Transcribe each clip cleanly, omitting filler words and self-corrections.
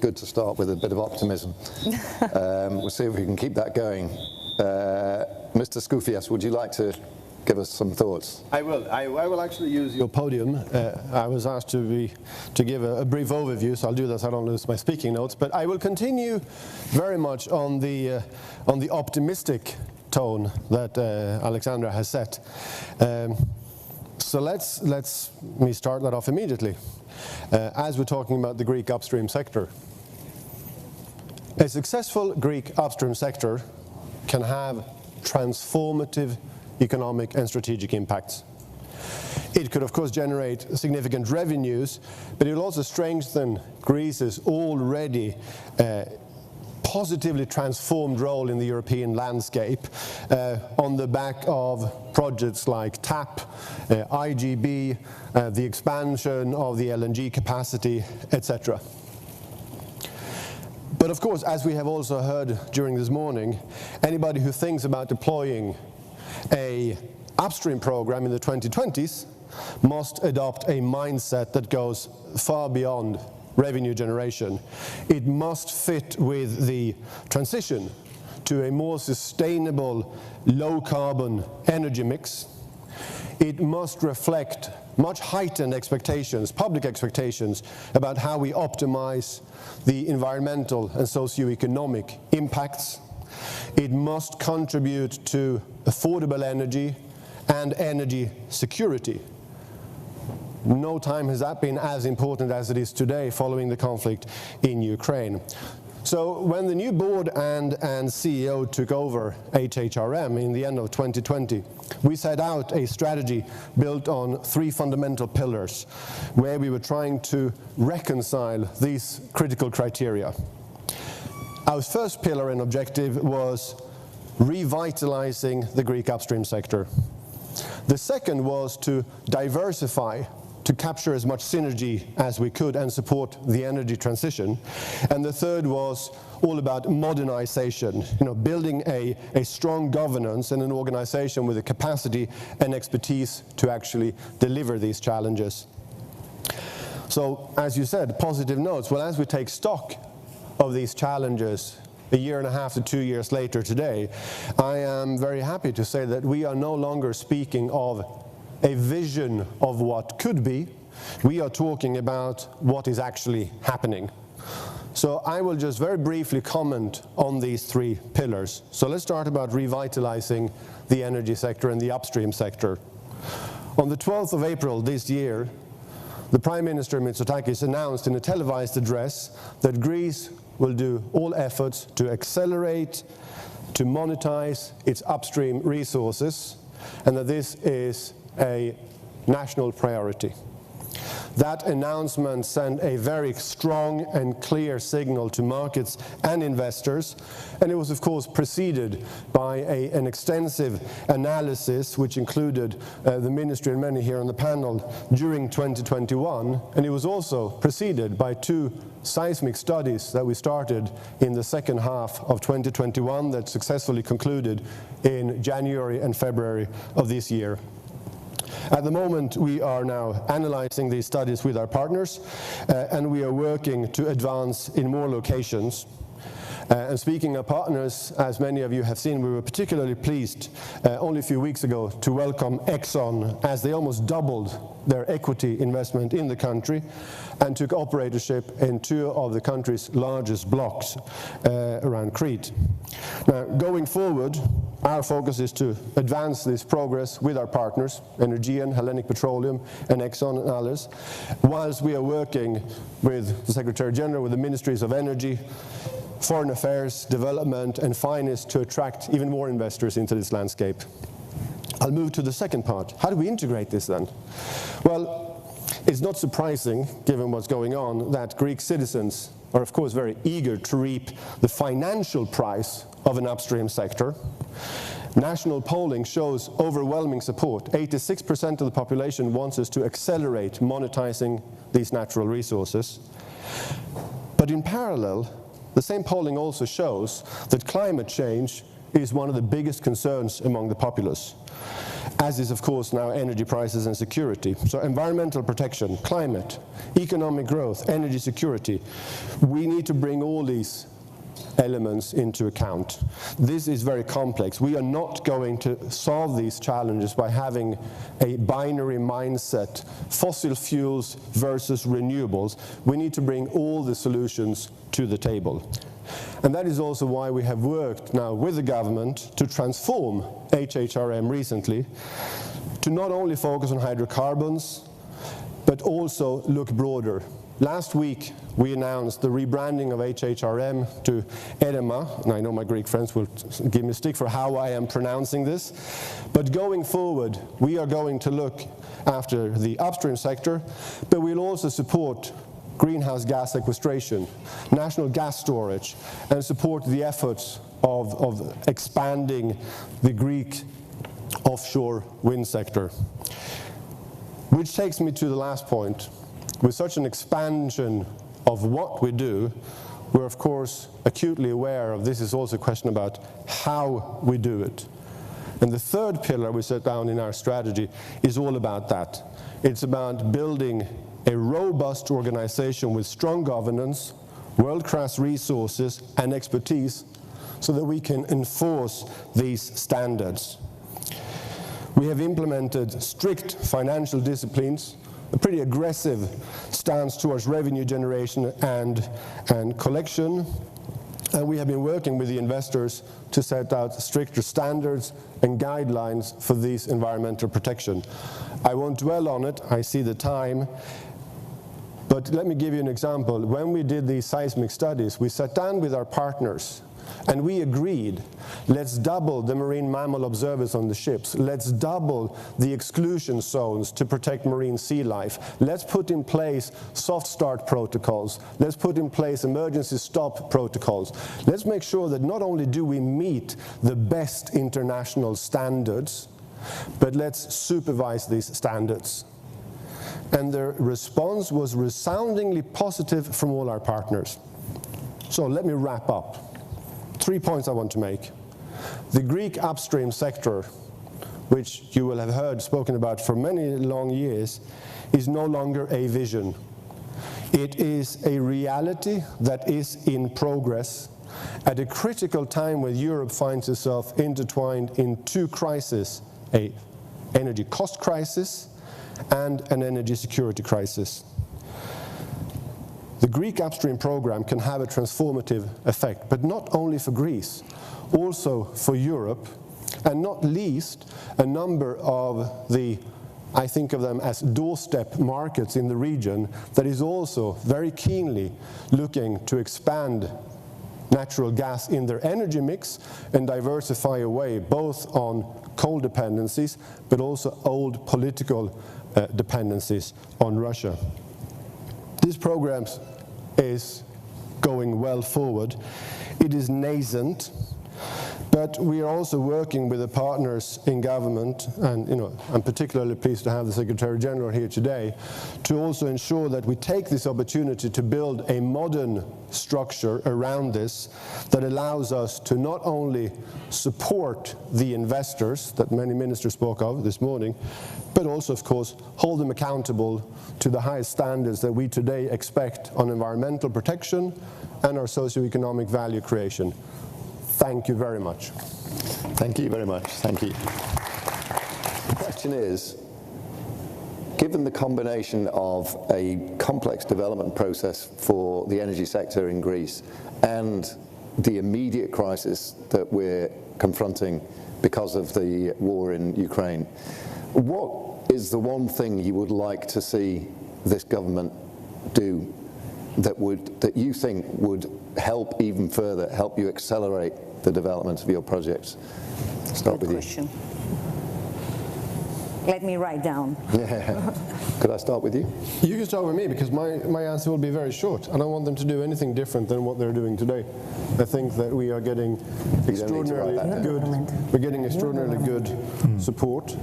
good to start with a bit of optimism. We'll see if we can keep that going. Mr. Scoufias, would you like to give us some thoughts? I will. I will actually use your podium. I was asked to give a brief overview, so I'll do that so I don't lose my speaking notes. But I will continue very much on the optimistic tone that Alexandra has set. So let me start that off immediately. As we're talking about the Greek upstream sector, a successful Greek upstream sector can have transformative economic and strategic impacts. It could, of course, generate significant revenues, but it will also strengthen Greece's already positively transformed role in the European landscape on the back of projects like TAP, IGB, the expansion of the LNG capacity, etc. But of course, as we have also heard during this morning, anybody who thinks about deploying an upstream program in the 2020s must adopt a mindset that goes far beyond revenue generation. It must fit with the transition to a more sustainable, low-carbon energy mix. It must reflect much heightened expectations, public expectations, about how we optimize the environmental and socio-economic impacts. It must contribute to affordable energy and energy security. No time has that been as important as it is today following the conflict in Ukraine. So when the new board and CEO took over HRM in the end of 2020, we set out a strategy built on three fundamental pillars where we were trying to reconcile these critical criteria. Our first pillar and objective was revitalizing the Greek upstream sector. The second was to diversify, to capture as much synergy as we could and support the energy transition. And the third was all about modernization, building a strong governance and an organization with the capacity and expertise to actually deliver these challenges. So, as you said, positive notes. Well, as we take stock of these challenges a year and a half to 2 years later today, I am very happy to say that we are no longer speaking of a vision of what could be. We are talking about what is actually happening. So I will just very briefly comment on these three pillars. So let's start about revitalizing the energy sector and the upstream sector. On the 12th of April this year, the Prime Minister Mitsotakis announced in a televised address that Greece will do all efforts to accelerate, to monetize its upstream resources, and that this is a national priority. That announcement sent a very strong and clear signal to markets and investors, and it was of course preceded by an extensive analysis which included the Ministry and many here on the panel during 2021, and it was also preceded by two seismic studies that we started in the second half of 2021 that successfully concluded in January and February of this year. At the moment, we are now analyzing these studies with our partners, and we are working to advance in more locations. And speaking of partners, as many of you have seen, we were particularly pleased only a few weeks ago to welcome Exxon as they almost doubled their equity investment in the country and took operatorship in two of the country's largest blocks around Crete. Now, going forward, our focus is to advance this progress with our partners, Energean, Hellenic Petroleum, and Exxon and others, whilst we are working with the Secretary General, with the Ministries of Energy, Foreign Affairs, Development, and Finance to attract even more investors into this landscape. I'll move to the second part. How do we integrate this then? Well, it's not surprising, given what's going on, that Greek citizens are of course very eager to reap the financial price of an upstream sector. National polling shows overwhelming support. 86% of the population wants us to accelerate monetizing these natural resources. But in parallel, the same polling also shows that climate change is one of the biggest concerns among the populace. as is, of course, now energy prices and security. So environmental protection, climate, economic growth, energy security. We need to bring all these elements into account. This is very complex. We are not going to solve these challenges by having a binary mindset, fossil fuels versus renewables. We need to bring all the solutions to the table. And that is also why we have worked now with the government to transform HHRM recently, to not only focus on hydrocarbons, but also look broader. Last week, we announced the rebranding of HHRM to HEREMA, and I know my Greek friends will give me a stick for how I am pronouncing this. But going forward, we are going to look after the upstream sector, but we'll also support greenhouse gas sequestration, national gas storage, and support the efforts of expanding the Greek offshore wind sector. Which takes me to the last point. With such an expansion of what we do, we're of course acutely aware of this is also a question about how we do it. And the third pillar we set down in our strategy is all about that. It's about building a robust organization with strong governance, world-class resources and expertise so that we can enforce these standards. We have implemented strict financial disciplines, a pretty aggressive stance towards revenue generation and collection, and we have been working with the investors to set out stricter standards and guidelines for this environmental protection. I won't dwell on it, I see the time, but let me give you an example. When we did these seismic studies, we sat down with our partners and we agreed, let's double the marine mammal observers on the ships. Let's double the exclusion zones to protect marine sea life. Let's put in place soft start protocols. Let's put in place emergency stop protocols. Let's make sure that not only do we meet the best international standards, but let's supervise these standards. And the response was resoundingly positive from all our partners. So let me wrap up. 3 points I want to make. The Greek upstream sector, which you will have heard spoken about for many long years, is no longer a vision. It is a reality that is in progress at a critical time when Europe finds itself intertwined in two crises, an energy cost crisis and an energy security crisis. The Greek upstream program can have a transformative effect, but not only for Greece, also for Europe, and not least a number of the, I think of them as doorstep markets in the region that is also very keenly looking to expand natural gas in their energy mix and diversify away both on coal dependencies but also old political dependencies on Russia. This program is going well forward. It is nascent, but we are also working with the partners in government, and I'm particularly pleased to have the Secretary General here today, to also ensure that we take this opportunity to build a modern structure around this that allows us to not only support the investors that many ministers spoke of this morning, but also, of course, hold them accountable to the highest standards that we today expect on environmental protection and our socioeconomic value creation. Thank you very much. Thank you very much. Thank you. The question is, given the combination of a complex development process for the energy sector in Greece and the immediate crisis that we're confronting because of the war in Ukraine, what is the one thing you would like to see this government do that you think would help even further, help you accelerate the development of your projects? Start with you. Let me write down. Yeah. Could I start with you? You can start with me because my answer will be very short. I don't want them to do anything different than what they're doing today. I think that we are getting extraordinarily good support,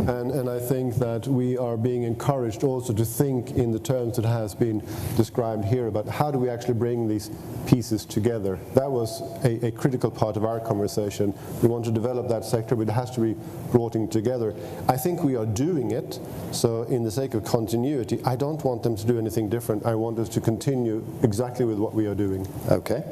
and I think that we are being encouraged also to think in the terms that has been described here about how do we actually bring these pieces together. That was a critical part of our conversation. We want to develop that sector, but it has to be brought in together. I think we are doing it, so in the sake of continuity, I don't want them to do anything different. I want us to continue exactly with what we are doing. Okay.